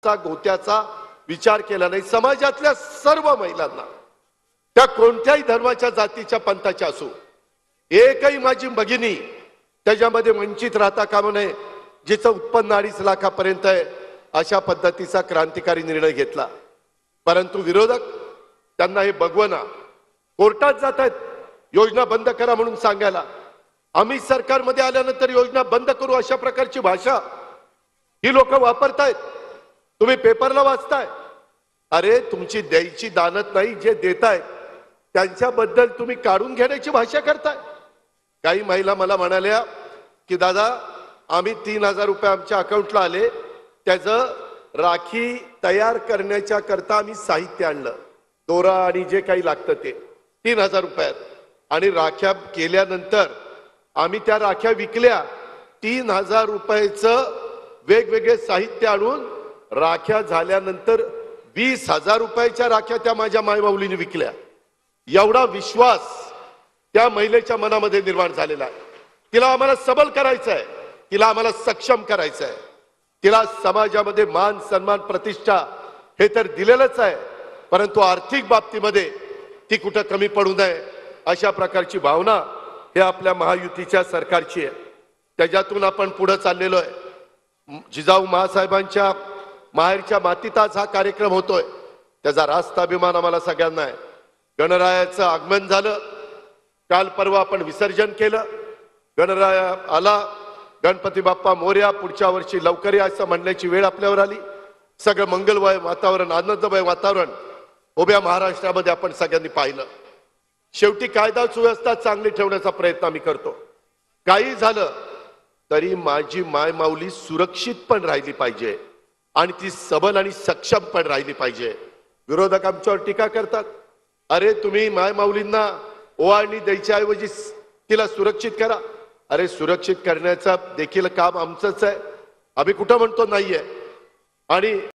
गोत्याचा विचार केला नाही। समाजातल्या सर्व महिलांना, त्या कोणत्याही धर्माच्या जातीच्या पंथाच्या असो, एकही माझी भगिनी त्याच्यामध्ये वंचित राहता कामा नये। जिचं उत्पन्न 2.5 लाखापर्यंत आहे अशा पद्धतीचा क्रांतिकारी निर्णय घेतला। परंतु विरोधक त्यांना हे बघवना कोर्टात जात आहेत योजना बंद करा म्हणून सांगायला। आम्ही सरकारमध्ये आल्यानंतर योजना बंद करू अशा प्रकारची भाषा ही लोक वापरतायत। तुम्ही पेपरला वाचताय, अरे तुमची द्यायची दानत नाही, जे देताय त्यांच्याबद्दल तुम्ही काढून घेण्याची भाषा करताय। काही महिला मला म्हणाल्या की दादा आम्ही 3000 रुपये आमच्या अकाउंटला आले, त्याचं राखी तयार करण्याच्या करता आम्ही साहित्य आणलं, दोरा आणि जे काही लागतं ते 3000 रुपयात, आणि राख्या केल्यानंतर आम्ही त्या राख्या विकल्या। 3000 रुपयाचं वेगवेगळे साहित्य आणून राख्या झाल्यानंतर 20,000 रुपयाच्या राख्या त्या माझ्या मायबाऊलीने विकल्या। एवढा विश्वास त्या महिलेच्या मनामध्ये निर्माण झालेला आहे। तिला आम्हाला सबल करायचं आहे, तिला आम्हाला सक्षम करायचं आहे, तिला समाजामध्ये मान सन्मान प्रतिष्ठा हे तर दिलेलंच आहे, परंतु आर्थिक बाबतीमध्ये ती कुठं कमी पडू नये अशा प्रकारची भावना हे आपल्या महायुतीच्या सरकारची आहे। त्याच्यातून आपण पुढे चाललेलो आहे। जिजाऊ महासाहेबांच्या माहेरच्या मातीत आज हा कार्यक्रम होतोय, त्याचा रास्त अभिमान आम्हाला सगळ्यांना आहे। गणरायाचं आगमन झालं, काल परवा आपण विसर्जन केलं, गणराया आला, गणपती बाप्पा मोरया, पुढच्या वर्षी लवकर या असं म्हणण्याची वेळ आपल्यावर आली। सगळं मंगलमय वातावरण, आनंदमय वातावरण उभ्या महाराष्ट्रामध्ये आपण सगळ्यांनी पाहिलं। शेवटी कायदा सुव्यवस्था चांगली ठेवण्याचा प्रयत्न आम्ही करतो। काही झालं तरी माझी माय माऊली सुरक्षित पण राहिली पाहिजे आणि ती सबल आणि सक्षम पण राहिली पाहिजे। विरोधक आमच्यावर टीका करतात, अरे तुम्ही माय माऊलींना ओवाळणी द्यायच्या ऐवजी तिला सुरक्षित करा। अरे सुरक्षित करण्याचा देखील काम आमचंच आहे, आम्ही कुठं म्हणतो नाहीये। आणि